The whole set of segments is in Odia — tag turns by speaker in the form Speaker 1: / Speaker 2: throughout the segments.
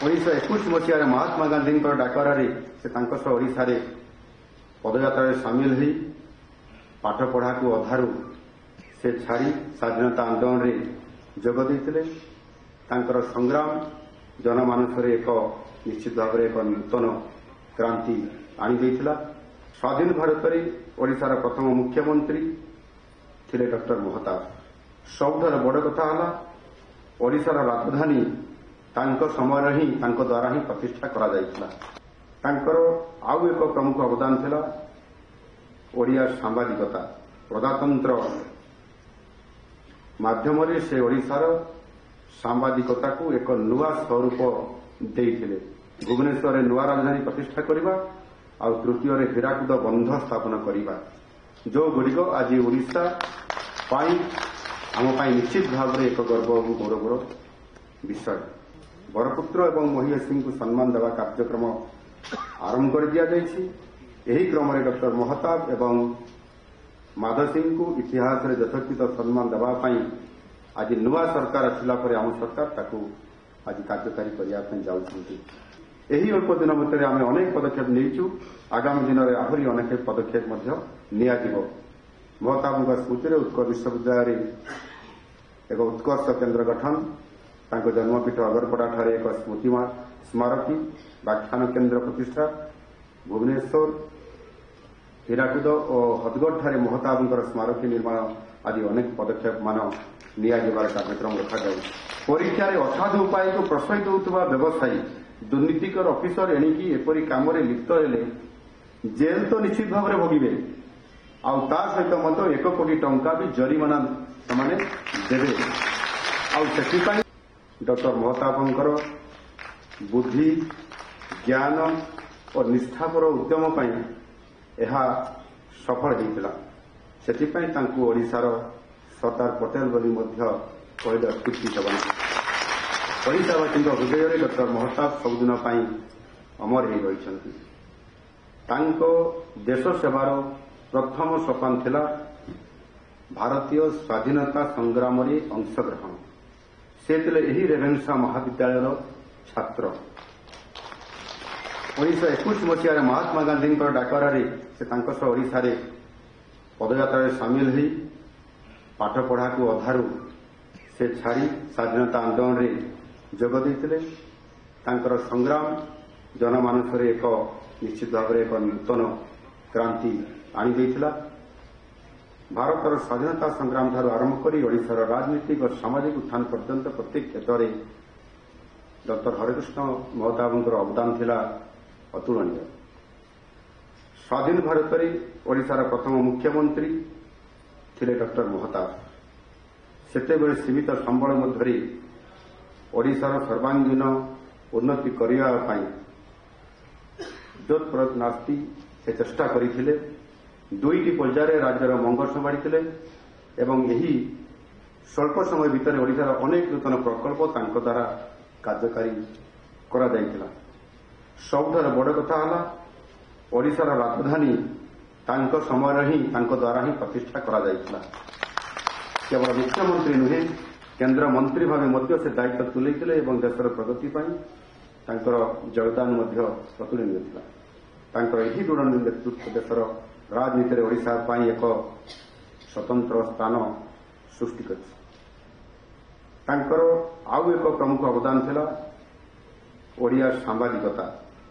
Speaker 1: 1921 ମସିହାରେ ମହାତ୍ମା ଗାନ୍ଧୀଙ୍କ ଡାକରାରେ ସେ ତାଙ୍କ ସହ ଓଡ଼ିଶାରେ ପଦଯାତ୍ରାରେ ସାମିଲ ହୋଇ ପାଠ ପଢ଼ାକୁ ଅଧାରୁ ସେ ଛାଡ଼ି ସ୍ୱାଧୀନତା ଆନ୍ଦୋଳନରେ ଯୋଗ ଦେଇଥିଲେ। ତାଙ୍କର ସଂଗ୍ରାମ ଜନମାନସରେ ଏକ ନିଶ୍ଚିତ ଭାବରେ ଏକ ନୂତନ କ୍ରାନ୍ତି ଆଣିଦେଇଥିଲା। ସ୍ୱାଧୀନ ଭାରତରେ ଓଡ଼ିଶାର ପ୍ରଥମ ମୁଖ୍ୟମନ୍ତ୍ରୀ ଥିଲେ ଡକ୍ଟର ମହତାବ। ସବୁଠାରୁ ବଡ଼ କଥା ହେଲା ଓଡ଼ିଶାର ରାଜଧାନୀ ତାଙ୍କ ସମୟରେ ହିଁ ତାଙ୍କ ଦ୍ୱାରା ହିଁ ପ୍ରତିଷ୍ଠା କରାଯାଇଥିଲା। ତାଙ୍କର ଆଉ ଏକ ପ୍ରମୁଖ ଅବଦାନ ଥିଲା ଓଡ଼ିଆ ସାମ୍ବାଦିକତା। ପ୍ରଜାତନ୍ତ୍ର ମାଧ୍ୟମରେ ସେ ଓଡ଼ିଶାର ସାମ୍ବାଦିକତାକୁ ଏକ ନୂଆ ସ୍ୱରୂପ ଦେଇଥିଲେ। ଭୁବନେଶ୍ୱରରେ ନୂଆ ରାଜଧାନୀ ପ୍ରତିଷ୍ଠା କରିବା ଆଉ ତୃତୀୟରେ ହୀରାକୁଦ ବନ୍ଧ ସ୍ଥାପନ କରିବା, ଯେଉଁଗୁଡ଼ିକ ଆଜି ଓଡ଼ିଶା ପାଇଁ ଆମ ପାଇଁ ନିଶ୍ଚିତ ଭାବରେ ଏକ ଗର୍ବ ଏବଂ ଗୌରବର ବିଷୟ। ବରପୁତ୍ର ଏବଂ ମହିଷୀଙ୍କୁ ସମ୍ମାନ ଦେବା କାର୍ଯ୍ୟକ୍ରମ ଆରମ୍ଭ କରି ଦିଆଯାଇଛି। ଏହି କ୍ରମରେ ଡକ୍ଟର ମହତାବ ଏବଂ ମାଧସିଂଙ୍କୁ ଇତିହାସରେ ଯଥୋଚିତ ସମ୍ମାନ ଦେବା ପାଇଁ ଆଜି ନୂଆ ସରକାର ଆସିଲା ପରେ ଆମ ସରକାର ତାକୁ ଆଜି କାର୍ଯ୍ୟକାରୀ କରିବା ପାଇଁ ଯାଉଛନ୍ତି। ଏହି ଅଳ୍ପ ଦିନ ଭିତରେ ଆମେ ଅନେକ ପଦକ୍ଷେପ ନେଇଛୁ। ଆଗାମୀ ଦିନରେ ଆହୁରି ଅନେକ ପଦକ୍ଷେପ ମଧ୍ୟ ନିଆଯିବ। ମହତାବଙ୍କ ସ୍ମୃତିରେ ଉତ୍କଳ ବିଶ୍ୱବିଦ୍ୟାଳୟରେ ଏକ ଉତ୍କର୍ଷ କେନ୍ଦ୍ର ଗଠନ, ତାଙ୍କ ଜନ୍ମପୀଠ ଅଗରପଡ଼ାଠାରେ ଏକ ସ୍ମୃତି ସ୍ମାରକୀ ବ୍ୟାଖ୍ୟାନ କେନ୍ଦ୍ର ପ୍ରତିଷ୍ଠା, ଭୁବନେଶ୍ୱର, ହୀରାକୁଦ ଓ ହଦଗଡ଼ଠାରେ ମହତାବଙ୍କର ସ୍ମାରକୀ ନିର୍ମାଣ ଆଦି ଅନେକ ପଦକ୍ଷେପମାନ ନିଆଯିବାର କାର୍ଯ୍ୟକ୍ରମ ରଖାଯାଉଛି। ପରୀକ୍ଷାରେ ଅସାଧୁ ଉପାୟକୁ ପ୍ରଶ୍ରୟ ଦେଉଥିବା ବ୍ୟବସାୟୀ, ଦୁର୍ନୀତିକର ଅଫିସର ଏଣିକି ଏପରି କାମରେ ଲିପ୍ତ ହେଲେ ଜେଲ୍ ତ ନିଶ୍ଚିତ ଭାବରେ ଭୋଗିବେ, ଆଉ ତା ସହିତ ମଧ୍ୟ 1 କୋଟି ଟଙ୍କା ବି ଜରିମାନା ସେମାନେ ଦେବେ। ଆଉ ସେଥିପାଇଁ ଡକ୍ଟର ମହତାବଙ୍କର ବୁଦ୍ଧି, ଜ୍ଞାନ ଓ ନିଷ୍ଠାପର ଉଦ୍ୟମ ପାଇଁ ଏହା ସଫଳ ହୋଇଥିଲା। ସେଥିପାଇଁ ତାଙ୍କୁ ଓଡ଼ିଶାର ସର୍ଦ୍ଦାର ପଟେଲ ବୋଲି ମଧ୍ୟ କହିଲେ ଅତ୍ୟୁକ୍ତି ହେବ ନାହିଁ। ଓଡ଼ିଶାବାସୀଙ୍କ ହୃଦୟରେ ଡକ୍ଟର ମହତାବ ସବୁଦିନ ପାଇଁ ଅମର ହୋଇ ରହିଛନ୍ତି। ତାଙ୍କ ଦେଶ ସେବାର ପ୍ରଥମ ସୋପାନ ଥିଲା ଭାରତୀୟ ସ୍ୱାଧୀନତା ସଂଗ୍ରାମରେ ଅଂଶଗ୍ରହଣ। ସେ ଥିଲେ ଏହି ରେଭେନ୍ସା ମହାବିଦ୍ୟାଳୟର ଛାତ୍ର। 1921 ମସିହାରେ ମହାତ୍ମା ଗାନ୍ଧୀଙ୍କ ଡାକରାରେ ସେ ତାଙ୍କ ସହ ଓଡ଼ିଶାରେ ପଦଯାତ୍ରାରେ ସାମିଲ ହୋଇ ପାଠ ପଢ଼ାକୁ ଅଧାରୁ ସେ ଛାଡ଼ି ସ୍ୱାଧୀନତା ଆନ୍ଦୋଳନରେ ଯୋଗ ଦେଇଥିଲେ। ତାଙ୍କର ସଂଗ୍ରାମ ଜନମାନସରେ ଏକ ନିଶ୍ଚିତ ଭାବରେ ଏକ ନୂତନ କ୍ରାନ୍ତି ଆଣିଦେଇଥିଲା। ଭାରତର ସ୍ୱାଧୀନତା ସଂଗ୍ରାମଠାରୁ ଆରମ୍ଭ କରି ଓଡ଼ିଶାର ରାଜନୈତିକ ଓ ସାମାଜିକ ଉତ୍ଥାନ ପର୍ଯ୍ୟନ୍ତ ପ୍ରତ୍ୟେକ କ୍ଷେତ୍ରରେ ଡକ୍ଟର ହରେକୃଷ୍ଣ ମହତାବଙ୍କର ଅବଦାନ ଥିଲା ଅତୁଳନୀୟ। ସ୍ୱାଧୀନ ଭାରତରେ ଓଡ଼ିଶାର ପ୍ରଥମ ମୁଖ୍ୟମନ୍ତ୍ରୀ ଥିଲେ ଡକ୍ଟର ମହତାବ। ସେତେବେଳେ ସୀମିତ ସମ୍ବଳ ମଧ୍ୟରେ ଓଡ଼ିଶାର ସର୍ବାଙ୍ଗୀନ ଉନ୍ନତି କରିବା ପାଇଁ ଯତ୍ପ୍ରୟତ୍ନ ନାସ୍ତି ସେ ଚେଷ୍ଟା କରିଥିଲେ। 2ଟି ପର୍ଯ୍ୟାୟରେ ରାଜ୍ୟର ମଙ୍ଗଳ ସମ୍ଭାଳିଥିଲେ ଏବଂ ଏହି ସ୍ୱଳ୍ପ ସମୟ ଭିତରେ ଓଡ଼ିଶାର ଅନେକ ନୂତନ ପ୍ରକଳ୍ପ ତାଙ୍କ ଦ୍ୱାରା କାର୍ଯ୍ୟକାରୀ କରାଯାଇଥିଲା। ସବୁଠାରୁ ବଡ଼ କଥା ହେଲା ଓଡ଼ିଶାର ରାଜଧାନୀ ତାଙ୍କ ସମୟରେ ହିଁ ତାଙ୍କ ଦ୍ୱାରା ହିଁ ପ୍ରତିଷ୍ଠା କରାଯାଇଥିଲା। କେବଳ ମୁଖ୍ୟମନ୍ତ୍ରୀ ନୁହେଁ, କେନ୍ଦ୍ରମନ୍ତ୍ରୀ ଭାବେ ମଧ୍ୟ ସେ ଦାୟିତ୍ୱ ତୁଲେଇଥିଲେ ଏବଂ ଦେଶର ପ୍ରଗତି ପାଇଁ ତାଙ୍କର ଯୋଗଦାନ ମଧ୍ୟ ଅତୁଳନୀୟ ଥିଲା। ତାଙ୍କର ଏହି ଦୃଢ଼ ନେତୃତ୍ୱ ଦେଶର ରାଜନୀତିରେ ଓଡ଼ିଶା ପାଇଁ ଏକ ସ୍ୱତନ୍ତ୍ର ସ୍ଥାନ ସୃଷ୍ଟି କରିଛି। ତାଙ୍କର ଆଉ ଏକ ପ୍ରମୁଖ ଅବଦାନ ଥିଲା ଓଡ଼ିଆ ସାମ୍ବାଦିକତା।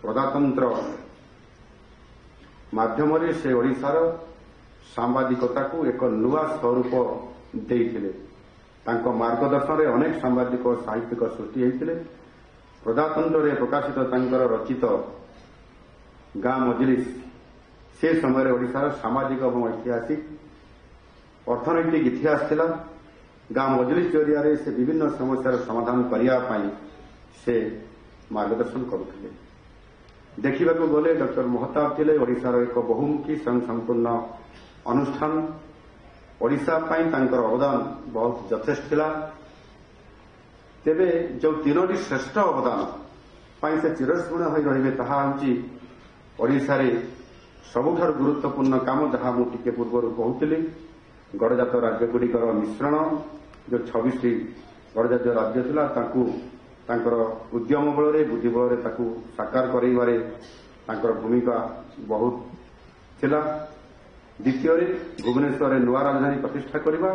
Speaker 1: ପ୍ରଜାତନ୍ତ୍ର ମାଧ୍ୟମରେ ସେ ଓଡ଼ିଶାର ସାମ୍ବାଦିକତାକୁ ଏକ ନୂଆ ସ୍ୱରୂପ ଦେଇଥିଲେ। ତାଙ୍କ ମାର୍ଗଦର୍ଶନରେ ଅନେକ ସାମ୍ବାଦିକ ଓ ସାହିତ୍ୟିକ ସୃଷ୍ଟି ହୋଇଥିଲେ। ପ୍ରଜାତନ୍ତ୍ରରେ ପ୍ରକାଶିତ ତାଙ୍କର ରଚିତ ଗାଁ ମଜଲିସ୍ ସେ ସମୟରେ ଓଡ଼ିଶାର ସାମାଜିକ ଏବଂ ଐତିହାସିକ ଅର୍ଥନୈତିକ ଇତିହାସ ଥିଲା। ଗାଁ ମଜଲିସ୍ ଜରିଆରେ ସେ ବିଭିନ୍ନ ସମସ୍ୟାର ସମାଧାନ କରିବା ପାଇଁ ସେ ମାର୍ଗଦର୍ଶନ କରୁଥିଲେ। ଦେଖିବାକୁ ଗଲେ ଡକ୍ଟର ମହତାବ ଥିଲେ ଓଡ଼ିଶାର ଏକ ବହୁମୁଖୀ ସ୍ୱୟଂସମ୍ପୂର୍ଣ୍ଣ ଅନୁଷ୍ଠାନ। ଓଡ଼ିଶା ପାଇଁ ତାଙ୍କର ଅବଦାନ ବହୁତ ଯଥେଷ୍ଟ ଥିଲା। ତେବେ ଯେଉଁ 3ଟି ଶ୍ରେଷ୍ଠ ଅବଦାନ ପାଇଁ ସେ ଚିରସ୍ମରଣୀୟ ହୋଇ ରହିବେ ତାହା ହେଉଛି ଓଡ଼ିଶାରେ ସବୁଠାରୁ ଗୁରୁତ୍ୱପୂର୍ଣ୍ଣ କାମ, ଯାହା ମୁଁ ଟିକେ ପୂର୍ବରୁ କହୁଥିଲି, ଗଡ଼ଜାତ ରାଜ୍ୟଗୁଡ଼ିକର ମିଶ୍ରଣ। ଯେଉଁ 26ଟି ଗଡ଼ଜାତୀୟ ରାଜ୍ୟ ଥିଲା ତାକୁ ତାଙ୍କର ଉଦ୍ୟମ ବଳରେ ବୁଦ୍ଧି ବଳରେ ତାକୁ ସାକାର କରାଇବାରେ ତାଙ୍କର ଭୂମିକା ବହୁତ ଥିଲା। ଦ୍ୱିତୀୟରେ ଭୁବନେଶ୍ୱରରେ ନୂଆ ରାଜଧାନୀ ପ୍ରତିଷ୍ଠା କରିବା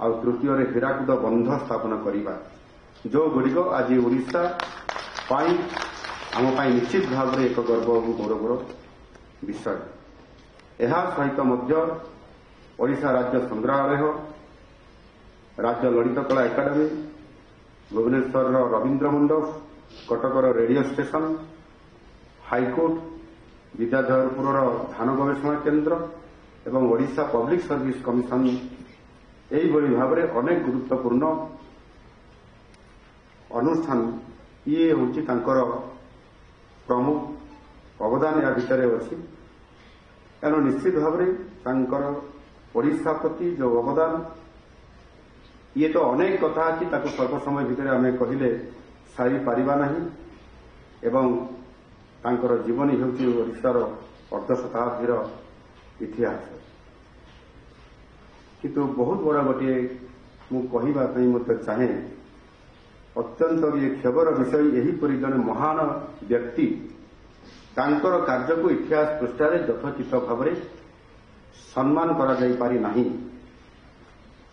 Speaker 1: ଆଉ ତୃତୀୟରେ ହୀରାକୁଦ ବନ୍ଧ ସ୍ଥାପନ କରିବା, ଯେଉଁଗୁଡ଼ିକ ଆଜି ଓଡ଼ିଶା ପାଇଁ ଆମ ପାଇଁ ନିଶ୍ଚିତ ଭାବରେ ଏକ ଗର୍ବ ଏବଂ ଗୌରବର ବିଷୟ। ଏହା ସହିତ ମଧ୍ୟ ଓଡ଼ିଶା ରାଜ୍ୟ ସଂଗ୍ରହାଳୟ, ରାଜ୍ୟ ଲଳିତ କଳା ଏକାଡେମୀ, ଭୁବନେଶ୍ୱରର ରବୀନ୍ଦ୍ର ମଣ୍ଡପ, କଟକର ରେଡିଓ ଷ୍ଟେସନ, ହାଇକୋର୍ଟ, ବିଦ୍ୟାଧରପୁରର ଧାନ ଗବେଷଣା କେନ୍ଦ୍ର ଏବଂ ଓଡ଼ିଶା ପବ୍ଲିକ ସର୍ଭିସ କମିଶନ ଏହିଭଳି ଭାବରେ ଅନେକ ଗୁରୁତ୍ୱପୂର୍ଣ୍ଣ ଅନୁଷ୍ଠାନ ଇଏ ହେଉଛି ତାଙ୍କର ପ୍ରମୁଖ ଅବଦାନ ଏହା ଭିତରେ ଅଛି। ଏଣୁ ନିଶ୍ଚିତ ଭାବରେ ତାଙ୍କର ଓଡ଼ିଶା ପ୍ରତି ଯେଉଁ ଅବଦାନ ଇଏ ତ ଅନେକ କଥା ଅଛି, ତାକୁ ସ୍ୱଳ୍ପ ସମୟ ଭିତରେ ଆମେ କହିଲେ ସାରିପାରିବା ନାହିଁ ଏବଂ ତାଙ୍କର ଜୀବନୀ ହେଉଛି ଓଡ଼ିଶାର ଅର୍ଦ୍ଧଶତାବ୍ଦୀର ଇତିହାସ। କିନ୍ତୁ ବହୁତ ବଡ଼ ଗୋଟିଏ ମୁଁ କହିବା ପାଇଁ ମଧ୍ୟ ଚାହେଁ, ଅତ୍ୟନ୍ତ କ୍ଷୋଭର ବିଷୟ ଏହିପରି ଜଣେ ମହାନ ବ୍ୟକ୍ତି ତାଙ୍କର କାର୍ଯ୍ୟକୁ ଇତିହାସ ପୃଷ୍ଠାରେ ଯଥୋଚିତ ଭାବରେ ସମ୍ମାନ କରାଯାଇପାରି ନାହିଁ।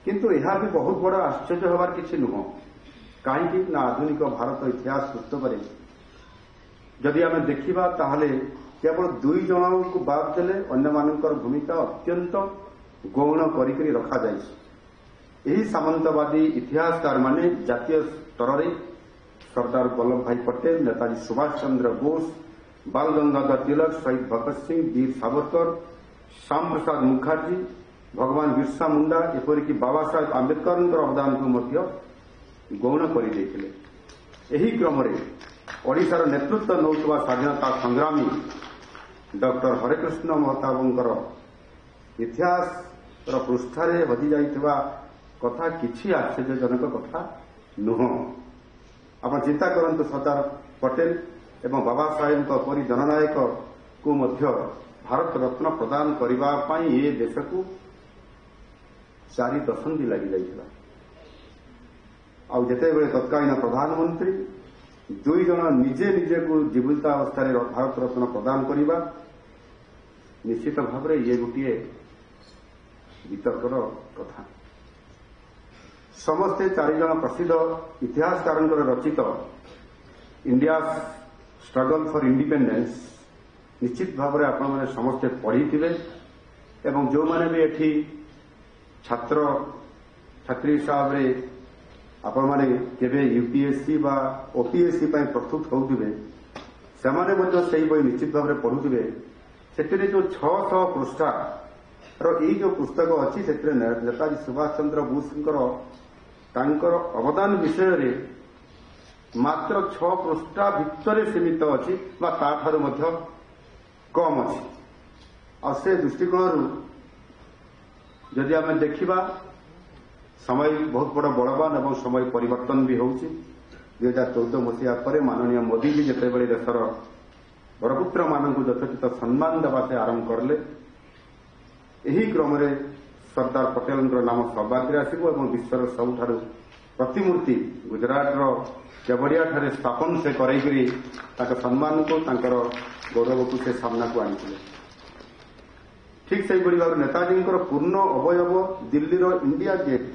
Speaker 1: କିନ୍ତୁ ଏହା ବି ବହୁତ ବଡ଼ ଆଶ୍ଚର୍ଯ୍ୟ ହେବାର କିଛି ନୁହଁ। କାହିଁକି ନା ଆଧୁନିକ ଭାରତ ଇତିହାସ ପୁସ୍ତକରେ ଯଦି ଆମେ ଦେଖିବା ତାହେଲେ କେବଳ 2 ଜଣଙ୍କୁ ବାଦ ଦେଲେ ଅନ୍ୟମାନଙ୍କର ଭୂମିକା ଅତ୍ୟନ୍ତ ଗୌଣ କରିକି ରଖାଯାଇଛି। ଏହି ସାମନ୍ତବାଦୀ ଇତିହାସକାରମାନେ ଜାତୀୟ ସ୍ତରରେ ସର୍ଦ୍ଦାର ବଲ୍ଲଭ ଭାଇ ପଟେଲ, ନେତାଜୀ ସୁଭାଷ ଚନ୍ଦ୍ର ବୋଷ, ବାଲ ଗଙ୍ଗାଧର ତିଲକ, ଶହୀଦ ଭଗତ ସିଂ, ବୀର ସାବରକର, ଶ୍ୟାମ ପ୍ରସାଦ ମୁଖାର୍ଜୀ, ଭଗବାନ ବିର୍ସା ମୁଣ୍ଡା ଏପରିକି ବାବା ସାହେବ ଆମ୍ବେଦକରଙ୍କର ଅବଦାନକୁ ମଧ୍ୟ ଗୌଣ କରିଦେଇଥିଲେ। ଏହି କ୍ରମରେ ଓଡ଼ିଶାର ନେତୃତ୍ୱ ନେଉଥିବା ସ୍ୱାଧୀନତା ସଂଗ୍ରାମୀ ଡକ୍ଟର ହରେକୃଷ୍ଣ ମହତାବଙ୍କର ଇତିହାସର ପୃଷ୍ଠାରେ ହଜିଯାଇଥିବା କଥା କିଛି ଆଶ୍ଚର୍ଯ୍ୟଜନକ କଥା ନୁହଁ। ଆପଣ ଚିନ୍ତା କରନ୍ତୁ, ସର୍ଦ୍ଦାର ପଟେଲ ଏବଂ ବାବା ସାହେବଙ୍କ ପରି ଜନନାୟକଙ୍କୁ ମଧ୍ୟ ଭାରତ ରତ୍ନ ପ୍ରଦାନ କରିବା ପାଇଁ ଏ ଦେଶକୁ 4 ଦଶନ୍ଧି ଲାଗିଯାଇଥିଲା। ଆଉ ଯେତେବେଳେ ତତ୍କାଳୀନ ପ୍ରଧାନମନ୍ତ୍ରୀ 2 ଜଣ ନିଜେ ନିଜକୁ ଜୀବିତାବସ୍ଥାରେ ଭାରତ ରତ୍ନ ପ୍ରଦାନ କରିବା ନିଶ୍ଚିତ ଭାବରେ ଇଏ ଗୋଟିଏ ବିତର୍କର କଥା। ସମସ୍ତେ 4 ଜଣ ପ୍ରସିଦ୍ଧ ଇତିହାସକାରଙ୍କର ରଚିତ ଇଣ୍ଡିଆ ଷ୍ଟ୍ରଗଲ ଫର ଇଣ୍ଡିପେଣ୍ଡେନ୍ସ ନିଶ୍ଚିତ ଭାବରେ ଆପଣମାନେ ସମସ୍ତେ ପଢ଼ିଥିବେ ଏବଂ ଯେଉଁମାନେ ବି ଏଠି ଛାତ୍ରୀ ହିସାବରେ ଆପଣମାନେ କେବେ ୟୁପିଏସସି ବା ଓପିଏସସି ପାଇଁ ପ୍ରସ୍ତୁତ ହେଉଥିବେ ସେମାନେ ମଧ୍ୟ ସେହି ବହି ନିଶ୍ଚିତ ଭାବରେ ପଢ଼ୁଥିବେ। ସେଥିରେ ଯେଉଁ 600 ପୃଷ୍ଠାର ଏଇ ଯେଉଁ ପୁସ୍ତକ ଅଛି ସେଥିରେ ନେତାଜୀ ସୁଭାଷ ଚନ୍ଦ୍ର ବୋଷଙ୍କର ତାଙ୍କର ଅବଦାନ ବିଷୟରେ ମାତ୍ର 6 ପୃଷ୍ଠା ଭିତରେ ସୀମିତ ଅଛି ବା ତାଠାରୁ ମଧ୍ୟ କମ୍ ଅଛି। ଆଉ ସେ ଦୃଷ୍ଟିକୋଣରୁ ଯଦି ଆମେ ଦେଖିବା ସମୟ ବହୁତ ବଡ଼ ବଳବାନ ଏବଂ ସମୟ ପରିବର୍ତ୍ତନ ବି ହେଉଛି। 2014 ମସିହା ପରେ ମାନନୀୟ ମୋଦିଜୀ ଯେତେବେଳେ ଦେଶର ବରପୁତ୍ରମାନଙ୍କୁ ଯଥୋଚିତ ସମ୍ମାନ ଦେବା ସେ ଆରମ୍ଭ କଲେ, ଏହି କ୍ରମରେ ସର୍ଦ୍ଦାର ପଟେଲଙ୍କର ନାମ ସର୍ବାଗ୍ରେ ଆସିବ ଏବଂ ବିଶ୍ୱର ସବୁଠାରୁ ପ୍ରତିମୂର୍ତ୍ତି ଗୁଜରାଟର କେବଡ଼ିଆଠାରେ ସ୍ଥାପନ ସେ କରାଇକରି ତାଙ୍କ ସମ୍ମାନକୁ ତାଙ୍କର ଗୌରବକୁ ସେ ସାମ୍ନାକୁ ଆଣିଥିଲେ। ଠିକ୍ ସେହିଭଳି ଭାବରେ ନେତାଜୀଙ୍କର ପୂର୍ଣ୍ଣ ଅବୟବ ଦିଲ୍ଲୀର ଇଣ୍ଡିଆ ଗେଟ୍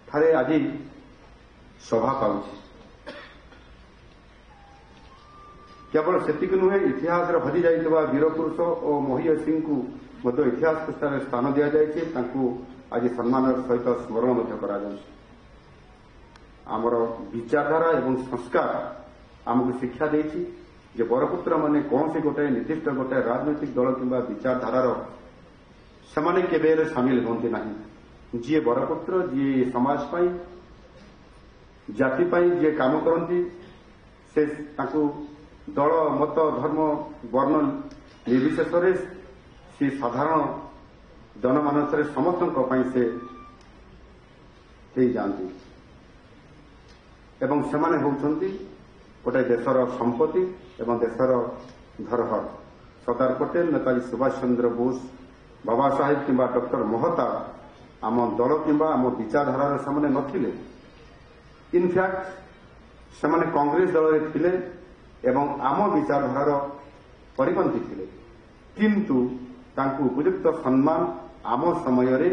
Speaker 1: ଠାରେ ଆଜି ଶୋଭା ପାଉଛି। କେବଳ ସେତିକି ନୁହେଁ, ଇତିହାସରେ ହଜିଯାଇଥିବା ବୀରପୁରୁଷ ଓ ମହିୟସୀଙ୍କୁ ମଧ୍ୟ ଇତିହାସ ପୃଷ୍ଠାରେ ସ୍ଥାନ ଦିଆଯାଇଛି। ତାଙ୍କୁ ଆଜି ସମ୍ମାନର ସହିତ ସ୍ମରଣ ମଧ୍ୟ କରାଯାଉଛି। ଆମର ବିଚାରଧାରା ଏବଂ ସଂସ୍କାର ଆମକୁ ଶିକ୍ଷା ଦେଇଛି ଯେ ବରପୁତ୍ରମାନେ କୌଣସି ଗୋଟାଏ ନିର୍ଦ୍ଦିଷ୍ଟ ଗୋଟାଏ ରାଜନୈତିକ ଦଳ କିମ୍ବା ବିଚାରଧାରାର ସେମାନେ କେବେ ହେଲେ ସାମିଲ ହୁଅନ୍ତି ନାହିଁ। ଯିଏ ବରପୁତ୍ର, ଯିଏ ସମାଜ ପାଇଁ ଜାତି ପାଇଁ ଯିଏ କାମ କରନ୍ତି ସେ ତାଙ୍କୁ ଦଳ ମତ ଧର୍ମ ବର୍ଣ୍ଣ ନିର୍ବିଶେଷରେ ସେ ସାଧାରଣ ଜନମାନସରେ ସମସ୍ତଙ୍କ ପାଇଁ ସେ ହେଇଯାଆନ୍ତି ଏବଂ ସେମାନେ ହେଉଛନ୍ତି ଗୋଟାଏ ଦେଶର ସମ୍ପତ୍ତି ଏବଂ ଦେଶର ଧରୋହର। ସର୍ଦ୍ଦାର ପଟେଲ, ନେତାଜୀ ସୁଭାଷ ଚନ୍ଦ୍ର ବୋଷ, ବାବା ସାହେବ କିମ୍ବା ଡକ୍ଟର ମହତାବ ଆମ ଦଳ କିମ୍ବା ଆମ ବିଚାରଧାରାରେ ସେମାନେ ନଥିଲେ। ଇନଫ୍ୟାକ୍ଟ ସେମାନେ କଂଗ୍ରେସ ଦଳରେ ଥିଲେ ଏବଂ ଆମ ବିଚାରଧାରାର ପରିପନ୍ଥୀ ଥିଲେ, କିନ୍ତୁ ତାଙ୍କୁ ଉପଯୁକ୍ତ ସମ୍ମାନ ଆମ ସମୟରେ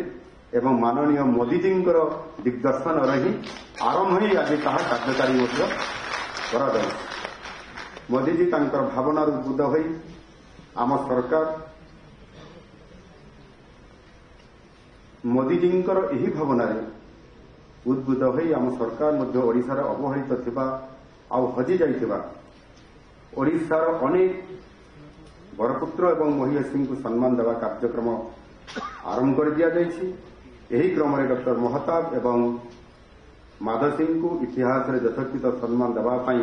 Speaker 1: ଏବଂ ମାନନୀୟ ମୋଦିଜୀଙ୍କର ଦିଗ୍ଦର୍ଶନରେ ହିଁ ଆରମ୍ଭ ହିଁ ଆଜି ତାହା କାର୍ଯ୍ୟକାରୀ ମଧ୍ୟ କରାଯାଉଛି। ମୋଦିଜୀ ତାଙ୍କର ଭାବନାରୁ ଉଦ୍ବୁଦ୍ଧ ହୋଇ ଆମ ସରକାର ମୋଦିଜୀଙ୍କର ଏହି ଭାବନାରେ ଉଦ୍ବୁଦ୍ଧ ହୋଇ ଆମ ସରକାର ମଧ୍ୟ ଓଡ଼ିଶାର ଅବହେଳିତ ଥିବା ଆଉ ହଜି ଯାଇଥିବା ଓଡ଼ିଶାର ଅନେକ ବରପୁତ୍ର ଏବଂ ମହିୟସୀଙ୍କୁ ସମ୍ମାନ ଦେବା କାର୍ଯ୍ୟକ୍ରମ ଆରମ୍ଭ କରି ଦିଆଯାଇଛି। ଏହି କ୍ରମରେ ଡକ୍ଟର ମହତାବ ଏବଂ ମାଧବ ସିଂଙ୍କୁ ଇତିହାସରେ ଯଥୋଚିତ ସମ୍ମାନ ଦେବା ପାଇଁ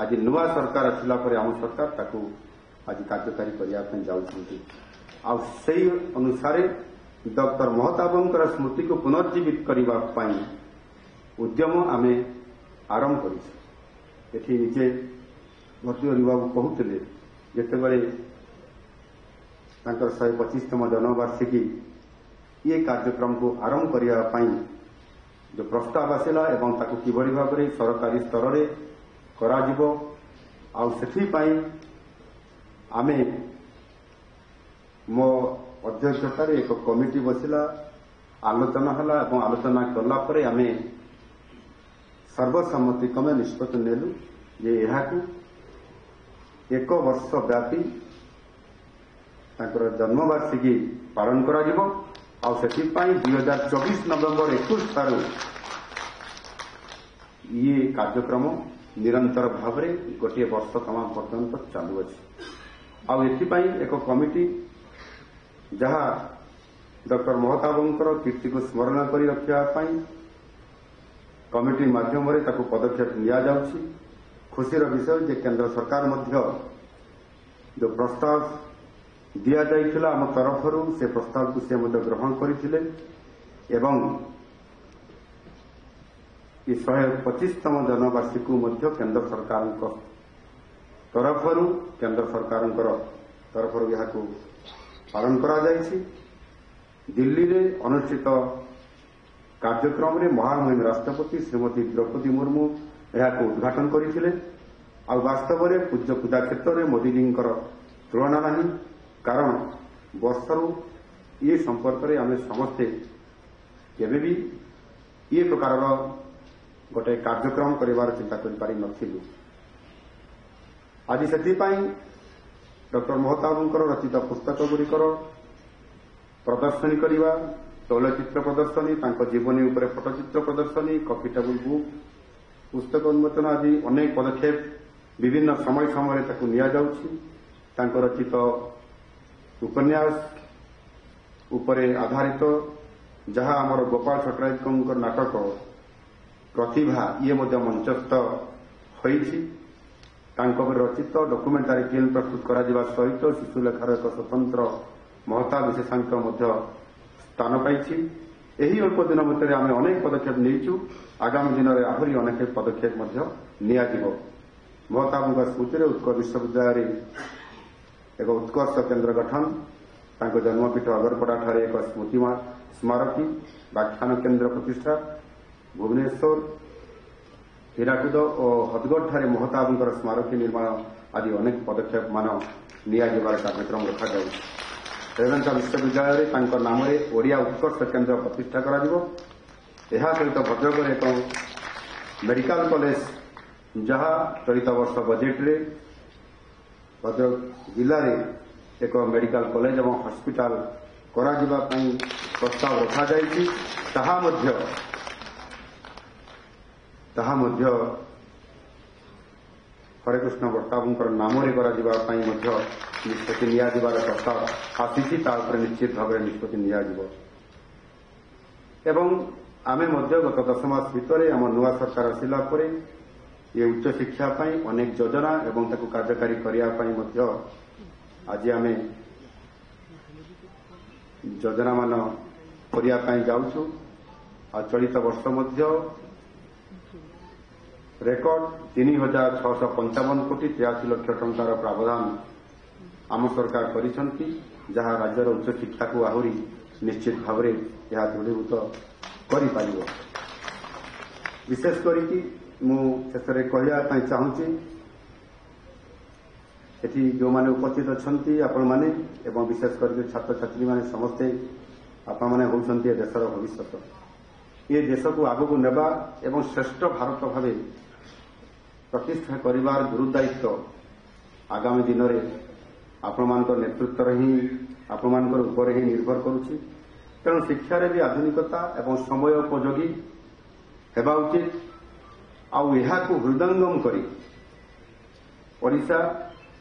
Speaker 1: ଆଜି ନୂଆ ସରକାର ଆସିଲା ପରେ ଆମ ସରକାର ତାକୁ ଆଜି କାର୍ଯ୍ୟକାରୀ କରିବା ପାଇଁ ଯାଉଛନ୍ତି। ଆଉ ସେହି ଅନୁସାରେ ଡକ୍ଟର ମହତାବଙ୍କର ସ୍ମୃତିକୁ ପୁନର୍ଜୀବିତ କରିବା ପାଇଁ ଉଦ୍ୟମ ଆମେ ଆରମ୍ଭ କରିଛୁ। ଏଠି ନିଜେ ଭର୍ତ୍ତୃହରି ବାବୁ କହୁଥିଲେ, ଯେତେବେଳେ ତାଙ୍କର 125ତମ ଜନ୍ମବାର୍ଷିକୀ ଏ କାର୍ଯ୍ୟକ୍ରମକୁ ଆରମ୍ଭ କରିବା ପାଇଁ ଯେଉଁ ପ୍ରସ୍ତାବ ଆସିଲା ଏବଂ ତାକୁ କିଭଳି ଭାବରେ ସରକାରୀ ସ୍ତରରେ କରାଯିବ, ଆଉ ସେଥିପାଇଁ ଆମେ ମୋ ଅଧ୍ୟକ୍ଷତାରେ ଏକ କମିଟି ବସିଲା, ଆଲୋଚନା ହେଲା ଏବଂ ଆଲୋଚନା କଲା ପରେ ଆମେ ସର୍ବସମ୍ମତିକ୍ରମେ ନିଷ୍ପତ୍ତି ନେଲୁ ଯେ ଏହାକୁ 1 ବର୍ଷ ବ୍ୟାପୀ ତାଙ୍କର ଜନ୍ମବାର୍ଷିକୀ ପାଳନ କରାଯିବ। ଆଉ ସେଥିପାଇଁ 2024 ନଭେମ୍ବର 21 ଠାରୁ ଇଏ କାର୍ଯ୍ୟକ୍ରମ ନିରନ୍ତର ଭାବରେ 1 ବର୍ଷ ତମାମ ପର୍ଯ୍ୟନ୍ତ ଚାଲୁଅଛି। ଆଉ ଏଥିପାଇଁ ଏକ କମିଟି ଯାହା ଡକ୍ଟର ମହତାବଙ୍କର କୀର୍ତ୍ତିକୁ ସ୍ମରଣ କରି ରଖିବା ପାଇଁ କମିଟି ମାଧ୍ୟମରେ ତାକୁ ପଦକ୍ଷେପ ନିଆଯାଉଛି। ଖୁସିର ବିଷୟ ଯେ କେନ୍ଦ୍ର ସରକାର ମଧ୍ୟ ଯେଉଁ ପ୍ରସ୍ତାବ ଦିଆଯାଇଥିଲା ଆମ ତରଫରୁ ସେ ପ୍ରସ୍ତାବକୁ ସେ ମଧ୍ୟ ଗ୍ରହଣ କରିଥିଲେ ଏବଂ ଏ 125ତମ ଜନ୍ମବାର୍ଷିକୀକୁ ମଧ୍ୟ କେନ୍ଦ୍ର ସରକାରଙ୍କ ତରଫରୁ ଏହାକୁ ପାଳନ କରାଯାଇଛି। ଦିଲ୍ଲୀରେ ଅନୁଷ୍ଠିତ କାର୍ଯ୍ୟକ୍ରମରେ ମହାମହିମ ରାଷ୍ଟ୍ରପତି ଶ୍ରୀମତୀ ଦ୍ରୌପଦୀ ମୁର୍ମୁ ଏହାକୁ ଉଦ୍ଘାଟନ କରିଥିଲେ। ଆଉ ବାସ୍ତବରେ ପୂଜ୍ୟ ପୂଜା କ୍ଷେତ୍ରରେ ମୋଦିଜୀଙ୍କର ତୁଳନା ନାହିଁ, କାରଣ ବର୍ଷରୁ ଏ ସମ୍ପର୍କରେ ଆମେ ସମସ୍ତେ କେବେ ବି ଏ ପ୍ରକାରର ଗୋଟେ କାର୍ଯ୍ୟକ୍ରମ କରିବାର ଚିନ୍ତା କରିପାରି ନଥିଲୁ। ଆଜି ସେଥିପାଇଁ ଡକ୍ଟର ମହତାବଙ୍କର ରଚିତ ପୁସ୍ତକଗୁଡ଼ିକର ପ୍ରଦର୍ଶନୀ କରିବା, ତୈଳଚିତ୍ର ପ୍ରଦର୍ଶନୀ, ତାଙ୍କ ଜୀବନୀ ଉପରେ ଫଟୋଚିତ୍ର ପ୍ରଦର୍ଶନୀ, କଫି ଟେବୁଲ ବୁକ୍, ପୁସ୍ତକ ଉନ୍ମୋଚନ ଆଦି ଅନେକ ପଦକ୍ଷେପ ବିଭିନ୍ନ ସମୟ ସମୟରେ ତାକୁ ନିଆଯାଉଛି। ତାଙ୍କ ରଚିତ ଉପନ୍ୟାସ ଉପରେ ଆଧାରିତ ଯାହା ଆମର ଗୋପାଳ ଛଟରାଜଙ୍କ ନାଟକ ପ୍ରତିଭା ଇଏ ମଧ୍ୟ ମଞ୍ଚସ୍ଥ ହୋଇଛି। ତାଙ୍କ ଉପରେ ରଚିତ ଡକୁମେଣ୍ଟାରୀ ଫିଲ୍ମ ପ୍ରସ୍ତୁତ କରାଯିବା ସହିତ ଶିଶୁଲେଖାର ଏକ ସ୍ୱତନ୍ତ୍ର ମହତା ବିଶେଷାଙ୍କ ମଧ୍ୟ ସ୍ଥାନ ପାଇଛି। ଏହି ଅଳ୍ପ ଦିନ ଭିତରେ ଆମେ ଅନେକ ପଦକ୍ଷେପ ନେଇଛୁ, ଆଗାମୀ ଦିନରେ ଆହୁରି ଅନେକ ପଦକ୍ଷେପ ମଧ୍ୟ ନିଆଯିବ। ମହତାବଙ୍କ ସ୍ମୃତିରେ ଉତ୍କଳ ବିଶ୍ୱବିଦ୍ୟାଳୟରେ ଏକ ଉତ୍କର୍ଷ କେନ୍ଦ୍ର ଗଠନ, ତାଙ୍କ ଜନ୍ମପୀଠ ଅଗରପଡ଼ାଠାରେ ଏକ ସ୍ମୃତି ସ୍ମାରକୀ ବ୍ୟାଖ୍ୟାନ କେନ୍ଦ୍ର ପ୍ରତିଷ୍ଠା, ଭୁବନେଶ୍ୱର, ହୀରାକୁଦ ଓ ହଦଗଡ଼ଠାରେ ମହତାବଙ୍କର ସ୍ମାରକୀ ନିର୍ମାଣ ଆଦି ଅନେକ ପଦକ୍ଷେପମାନ ନିଆଯିବାର କାର୍ଯ୍ୟକ୍ରମ ରଖାଯାଉଛି। ରେଭେନ୍ସା ବିଶ୍ୱବିଦ୍ୟାଳୟରେ ତାଙ୍କ ନାମରେ ଓଡ଼ିଆ ଉତ୍କର୍ଷ କେନ୍ଦ୍ର ପ୍ରତିଷ୍ଠା କରାଯିବ। ଏହା ସହିତ ଭଦ୍ରକରେ ଏକ ମେଡିକାଲ କଲେଜ ଯାହା ଚଳିତ ବର୍ଷ ବଜେଟ୍ରେ ଭଦ୍ରକ ଜିଲ୍ଲାରେ ଏକ ମେଡିକାଲ କଲେଜ ଏବଂ ହସ୍ପିଟାଲ କରାଯିବା ପାଇଁ ପ୍ରସ୍ତାବ ରଖାଯାଇଛି। ତାହା ମଧ୍ୟ ହରେକୃଷ୍ଣ ବର୍ତ୍ତାବଙ୍କର ନାମରେ କରାଯିବା ପାଇଁ ମଧ୍ୟ ନିଷ୍ପତ୍ତି ନିଆଯିବାର ପ୍ରସ୍ତାବ ଆସିଛି। ତା ଉପରେ ନିଶ୍ଚିତ ଭାବରେ ନିଷ୍ପତ୍ତି ନିଆଯିବ ଏବଂ ଆମେ ମଧ୍ୟ ଗତ 10 ମାସ ଭିତରେ ଆମ ନୂଆ ସରକାର ଆସିଲା ପରେ ଏ ଉଚ୍ଚଶିକ୍ଷା ପାଇଁ ଅନେକ ଯୋଜନା ଏବଂ ତାକୁ କାର୍ଯ୍ୟକାରୀ କରିବା ପାଇଁ ମଧ୍ୟ ଆଜି ଆମେ ଯୋଜନାମାନ କରିବା ପାଇଁ ଯାଉଛୁ। ଆଉ ଚଳିତ ବର୍ଷ ମଧ୍ୟ ରେକର୍ଡ 3,655 କୋଟି 83 ଲକ୍ଷ ଟଙ୍କାର ପ୍ରାବଧାନ ଆମ ସରକାର କରିଛନ୍ତି, ଯାହା ରାଜ୍ୟର ଉଚ୍ଚଶିକ୍ଷାକୁ ଆହୁରି ନିଶ୍ଚିତ ଭାବରେ ଏହା ଦୃଢ଼ୀଭୂତ କରିପାରିବ। ବିଶେଷ କରିକି ମୁଁ ଶେଷରେ କହିବା ପାଇଁ ଚାହୁଁଛି ଏଠି ଯେଉଁମାନେ ଉପସ୍ଥିତ ଅଛନ୍ତି ଆପଣମାନେ ଏବଂ ବିଶେଷ କରି ଛାତ୍ରଛାତ୍ରୀମାନେ ସମସ୍ତେ ଆପଣମାନେ ହେଉଛନ୍ତି ଏ ଦେଶର ଭବିଷ୍ୟତ। ଏ ଦେଶକୁ ଆଗକୁ ନେବା ଏବଂ ଶ୍ରେଷ୍ଠ ଭାରତ ଭାବେ ପ୍ରତିଷ୍ଠା କରିବାର ଗୁରୁଦାୟିତ୍ୱ ଆଗାମୀ ଦିନରେ ଆପଣମାନଙ୍କର ନେତୃତ୍ୱରେ ହିଁ ଆପଣମାନଙ୍କର ଉପରେ ହିଁ ନିର୍ଭର କରୁଛି। ତେଣୁ ଶିକ୍ଷାରେ ବି ଆଧୁନିକତା ଏବଂ ସମୟ ଉପଯୋଗୀ ହେବା ଉଚିତ। ଆଉ ଏହାକୁ ହୃଦୟଙ୍ଗମ କରି ଓଡ଼ିଶା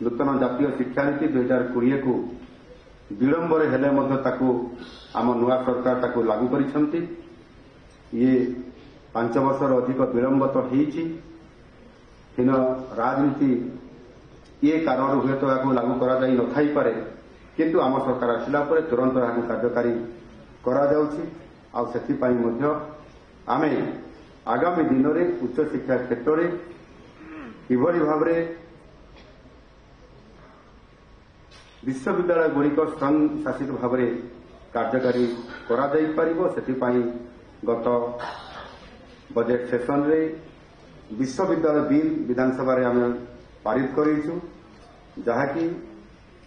Speaker 1: ନୂତନ ଜାତୀୟ ଶିକ୍ଷାନୀତି 2020କୁ ବିଳମ୍ବରେ ହେଲେ ମଧ୍ୟ ତାକୁ ଆମ ନୂଆ ସରକାର ତାକୁ ଲାଗୁ କରିଛନ୍ତି। ଇଏ 5 ବର୍ଷର ଅଧିକ ବିଳମ୍ବ ତ ହେଇଛି। ହୀନ ରାଜନୀତି ଏ କାରଣରୁ ହୁଏତ ଏହାକୁ ଲାଗୁ କରାଯାଇ ନଥାଇପାରେ, କିନ୍ତୁ ଆମ ସରକାର ଆସିଲା ପରେ ତୁରନ୍ତ ଏହାକୁ କାର୍ଯ୍ୟକାରୀ କରାଯାଉଛି। ଆଉ ସେଥିପାଇଁ ମଧ୍ୟ ଆମେ ଆଗାମୀ ଦିନରେ ଉଚ୍ଚଶିକ୍ଷା କ୍ଷେତ୍ରରେ କିଭଳି ଭାବରେ ବିଶ୍ୱବିଦ୍ୟାଳୟଗୁଡ଼ିକ ସ୍ୱୟଂ ଶାସିତ ଭାବରେ କାର୍ଯ୍ୟକାରୀ କରାଯାଇପାରିବ, ସେଥିପାଇଁ ଗତ ବଜେଟ୍ ସେସନରେ ବିଶ୍ୱବିଦ୍ୟାଳୟ ବିଲ୍ ବିଧାନସଭାରେ ଆମେ ପାରିତ କରିଛୁ, ଯାହାକି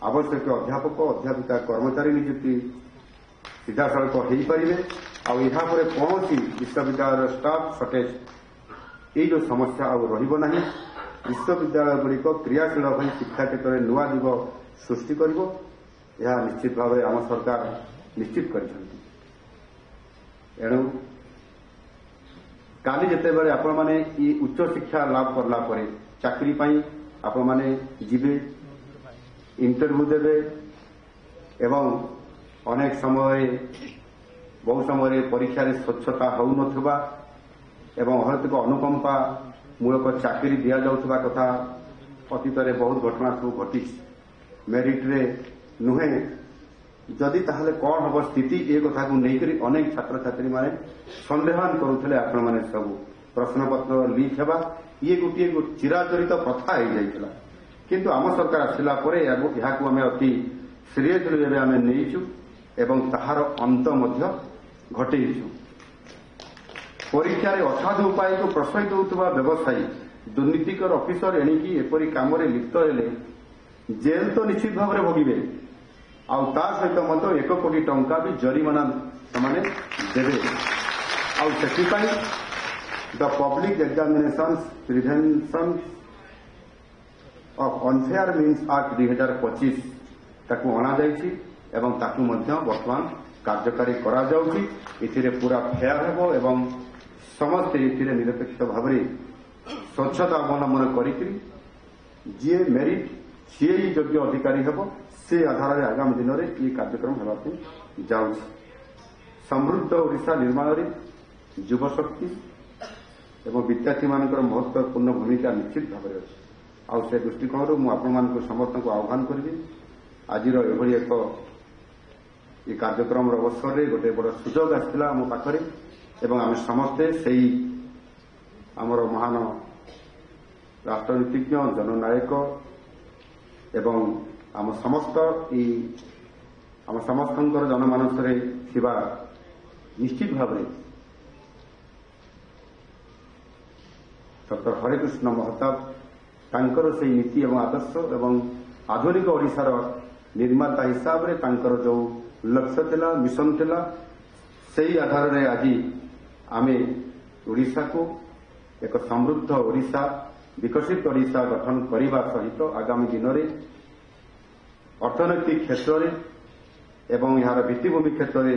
Speaker 1: ଆବଶ୍ୟକୀୟ ଅଧ୍ୟାପକ ଅଧ୍ୟାପିକା କର୍ମଚାରୀ ନିଯୁକ୍ତି ସିଧାସଳଖ ହୋଇପାରିବେ। ଆଉ ଏହା ପରେ କୌଣସି ବିଶ୍ୱବିଦ୍ୟାଳୟର ଷ୍ଟାଫ୍ ସର୍ଟେଜ୍ ଏଇ ଯେଉଁ ସମସ୍ୟା ଆଉ ରହିବ ନାହିଁ। ବିଶ୍ୱବିଦ୍ୟାଳୟଗୁଡ଼ିକ କ୍ରିୟାଶୀଳ ହୋଇ ଶିକ୍ଷା କ୍ଷେତ୍ରରେ ନୂଆ ଯୁଗ ସୃଷ୍ଟି କରିବ, ଏହା ନିଶ୍ଚିତ ଭାବରେ ଆମ ସରକାର ନିଶ୍ଚିତ କରିଛନ୍ତି। ଏଣୁ କାଲି ଯେତେବେଳେ ଆପଣମାନେ ଏହି ଉଚ୍ଚଶିକ୍ଷା ଲାଭ କଲା ପରେ ଚାକିରି ପାଇଁ ଆପଣମାନେ ଯିବେ, ଇଣ୍ଟରଭ୍ୟୁ ଦେବେ ଏବଂ ଅନେକ ସମୟରେ ବହୁ ସମୟରେ ପରୀକ୍ଷାରେ ସ୍ୱଚ୍ଛତା ହେଉନଥିବା ଏବଂ ଅହେତୁକ ଅନୁକମ୍ପା ମୂଳକ ଚାକିରି ଦିଆଯାଉଥିବା କଥା ଅତୀତରେ ବହୁତ ଘଟଣା ସବୁ ଘଟିଛି। ମେରିଟ୍ରେ ନୁହେଁ, ଯଦି ତାହେଲେ କ'ଣ ହେବ ସ୍ଥିତି, ଏ କଥାକୁ ନେଇକରି ଅନେକ ଛାତ୍ରଛାତ୍ରୀମାନେ ସନ୍ଦେହାନ କରୁଥିଲେ। ଆପଣମାନେ ସବୁ ପ୍ରଶ୍ନପତ୍ର ଲିକ୍ ହେବା ଇଏ ଗୋଟିଏ ଚିରାଚରିତ ପ୍ରଥା ହୋଇଯାଇଥିଲା, କିନ୍ତୁ ଆମ ସରକାର ଆସିଲା ପରେ ଏହାକୁ ଆମେ ଅତି ସିରିୟସଲି ଏବେ ଆମେ ନେଇଛୁ ଏବଂ ତାହାର ଅନ୍ତ ମଧ୍ୟ ଘଟେଇଛୁ। ପରୀକ୍ଷାରେ ଅସାଧୁ ଉପାୟକୁ ପ୍ରଶ୍ରୟ ଦେଉଥିବା ବ୍ୟବସାୟୀ ଦୁର୍ନୀତିକର ଅଫିସର ଏଣିକି ଏପରି କାମରେ ଲିପ୍ତ ହେଲେ ଜେଲ୍ ତ ନିଶ୍ଚିତ ଭାବରେ ଭୋଗିବେ, ଆଉ ତା ସହିତ ମଧ୍ୟ 1 କୋଟି ଟଙ୍କା ବି ଜରିମାନା ସେମାନେ ଦେବେ। ଆଉ ସେଥିପାଇଁ the public examinations prevention of unfair means act 2025 ତାକୁ ଅଣାଯାଇଛି ଏବଂ ତାକୁ ମଧ୍ୟ ବର୍ତ୍ତମାନ କାର୍ଯ୍ୟକାରୀ କରାଯାଉଛି। ଏଥିରେ ପୁରା ଫେୟାର ହେବ ଏବଂ ସମସ୍ତେ ଏଥିରେ ନିରପେକ୍ଷ ଭାବରେ ସ୍ୱଚ୍ଛତା ଅବଲମ୍ବନ କରିକି ଯିଏ ମେରିଟ୍ ସିଏ ହିଁ ଯୋଗ୍ୟ ଅଧିକାରୀ ହେବ, ସେ ଆଧାରରେ ଆଗାମୀ ଦିନରେ ଏହି କାର୍ଯ୍ୟକ୍ରମ ହେବା ପାଇଁ ଯାଉଛି। ସମୃଦ୍ଧ ଓଡ଼ିଶା ନିର୍ମାଣରେ ଯୁବଶକ୍ତି ଏବଂ ବିଦ୍ୟାର୍ଥୀମାନଙ୍କର ମହତ୍ୱପୂର୍ଣ୍ଣ ଭୂମିକା ନିଶ୍ଚିତ ଭାବରେ ଅଛି। ଆଉ ସେ ଦୃଷ୍ଟିକୋଣରୁ ମୁଁ ଆପଣମାନଙ୍କୁ ସମସ୍ତଙ୍କୁ ଆହ୍ୱାନ କରିବି, ଆଜିର ଏଭଳି ଏକ ଏ କାର୍ଯ୍ୟକ୍ରମର ଅବସରରେ ଗୋଟେ ବଡ଼ ସୁଯୋଗ ଆସିଥିଲା ଆମ ପାଖରେ ଏବଂ ଆମେ ସମସ୍ତେ ସେହି ଆମର ମହାନ ରାଷ୍ଟ୍ରନୀତିଜ୍ଞ ଜନନାୟକ ଏବଂ ଆମ ସମସ୍ତଙ୍କର ଜନମାନସରେ ଥିବା ନିଶ୍ଚିତ ଭାବରେ ଡକ୍ଟର ହରେକୃଷ୍ଣ ମହତାବ ତାଙ୍କର ସେହି ନୀତି ଏବଂ ଆଦର୍ଶ ଏବଂ ଆଧୁନିକ ଓଡ଼ିଶାର ନିର୍ମାତା ହିସାବରେ ତାଙ୍କର ଯେଉଁ ଲକ୍ଷ୍ୟ ଥିଲା, ମିଶନ ଥିଲା, ସେହି ଆଧାରରେ ଆଜି ଆମେ ଓଡ଼ିଶାକୁ ଏକ ସମୃଦ୍ଧ ଓଡ଼ିଶା, ବିକଶିତ ଓଡ଼ିଶା ଗଠନ କରିବା ସହିତ ଆଗାମୀ ଦିନରେ ଅର୍ଥନୈତିକ କ୍ଷେତ୍ରରେ ଏବଂ ଏହାର ଭିତ୍ତିଭୂମି କ୍ଷେତ୍ରରେ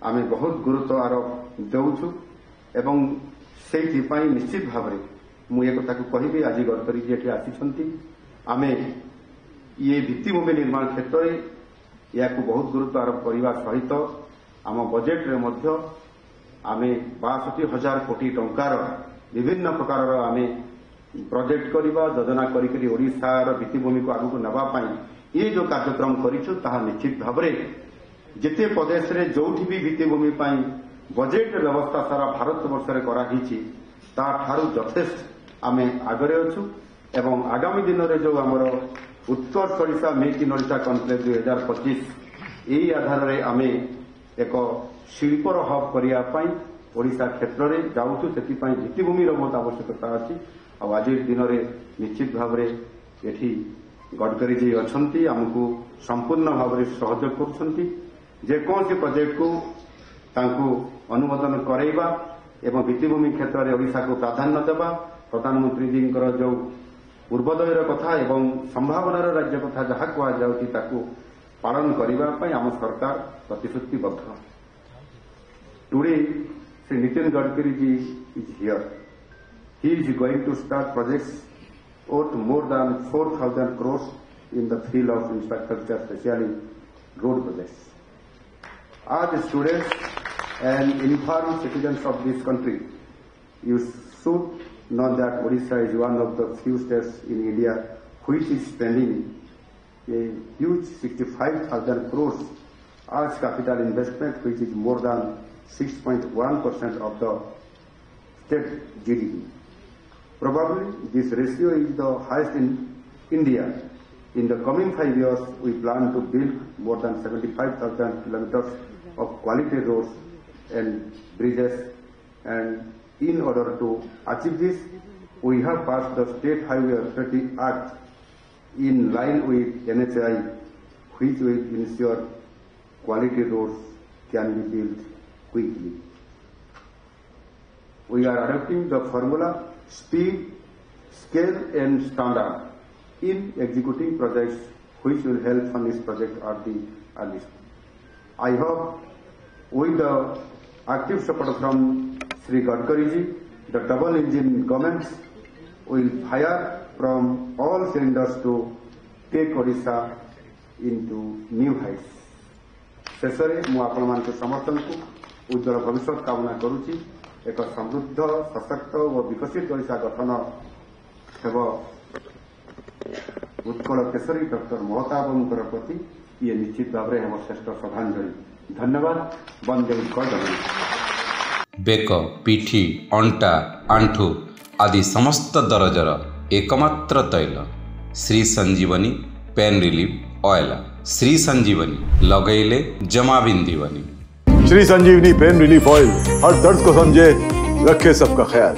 Speaker 1: ଆମେ ବହୁତ ଗୁରୁତ୍ୱ ଆରୋପ ଦେଉଛୁ ଏବଂ ସେଇଥିପାଇଁ ନିଶ୍ଚିତ ଭାବରେ ମୁଁ ଏ କଥାକୁ କହିବି, ଆଜି ଗଡ଼କରୀ ଏଠି ଆସିଛନ୍ତି, ଆମେ ଇଏ ଭିତ୍ତିଭୂମି ନିର୍ମାଣ କ୍ଷେତ୍ରରେ ଏହାକୁ ବହୁତ ଗୁରୁତ୍ୱ ଆରୋପ କରିବା ସହିତ ଆମ ବଜେଟ୍ରେ ମଧ୍ୟ ଆମେ 62,000 କୋଟି ଟଙ୍କାର ବିଭିନ୍ନ ପ୍ରକାରର ଆମେ ପ୍ରୋଜେକ୍ଟ କରିବା, ଯୋଜନା କରିକି ଓଡ଼ିଶାର ଭିତ୍ତିଭୂମିକୁ ଆଗକୁ ନେବା ପାଇଁ ଏ ଯେଉଁ କାର୍ଯ୍ୟକ୍ରମ କରିଛୁ ତାହା ନିଶ୍ଚିତ ଭାବରେ ଯେତେ ପ୍ରଦେଶରେ ଯେଉଁଠି ବି ଭିତ୍ତିଭୂମି ପାଇଁ ବଜେଟ୍ର ବ୍ୟବସ୍ଥା ସାରା ଭାରତବର୍ଷରେ କରାଯାଇଛି ତାଠାରୁ ଯଥେଷ୍ଟ ଆମେ ଆଗରେ ଅଛୁ ଏବଂ ଆଗାମୀ ଦିନରେ ଯେଉଁ ଆମର Utkarsh Odisha make in Odisha conclave 2025 ଏହି ଆଧାରରେ ଆମେ ଏକ ଶିଳ୍ପର ହବ୍ କରିବା ପାଇଁ ओडिशा क्षेत्र में जाऊँ से भित्तिभूमि बहुत आवश्यकता अच्छी आज दिन में निश्चित भाव एठी गडकरी जी अच्छी आमको संपूर्ण भाव में सहयोग करोसी प्रोजेक्ट को अनुमोदन कराइबा एवं भित्तिभूमि क्षेत्र में ओडिशा को प्राधान्य देवा प्रधानमंत्री जी जो पूर्वोदयर कथा एवं संभावनार राज्य कथा जहाँ कहु पालन करने आम सरकार प्रतिश्रुतिबद्ध। Today Shri Nitin Gadkari ji is here. He is going to start projects worth more than 4,000 crores in the field of infrastructure, especially road projects. As students and informed citizens of this country, you should know that Odisha is one of the few states in India which is spending a huge 65,000 crores as capital investment, which is more than 6.1% of the state GDP. Probably this ratio is the highest in India. In the coming 5 years, we plan to build more than 75,000 kilometers of quality roads and bridges, and in order to achieve this, we have passed the State Highway Authority Act in line with NHAI, which will ensure quality roads can be built quickly. We are adopting the formula speed, scale and standard in executing projects which will help fund this project at the earliest. I hope with the active support from Sri Gadkari ji, the double engine governments will fire from all cylinders to take Odisha into new heights. शेषे मु आपण समर्थन को उज्जवल भविष्य कामना करुच्ची। एक समृद्ध सशक्त और विकसित ओडिशा गठन हेब उत्कल केशरी डॉक्टर महताबंकर प्रति ये निश्चित भाव में श्रेष्ठ श्रद्धांजलि। धन्यवाद। वंदे उत्कल जगन्नाथ।
Speaker 2: बेक, पिठी, अंटा, आंठू आदि समस्त दरजर एकमात्र तैल श्री संजीवनी पेन रिलीफ ऑयल। श्री संजीवनी लगैले जमा बिंदीवनी।
Speaker 3: श्री संजीवनी पेन रिलीफ ऑयल हर दर्द को समझे, रखे सबका ख्याल।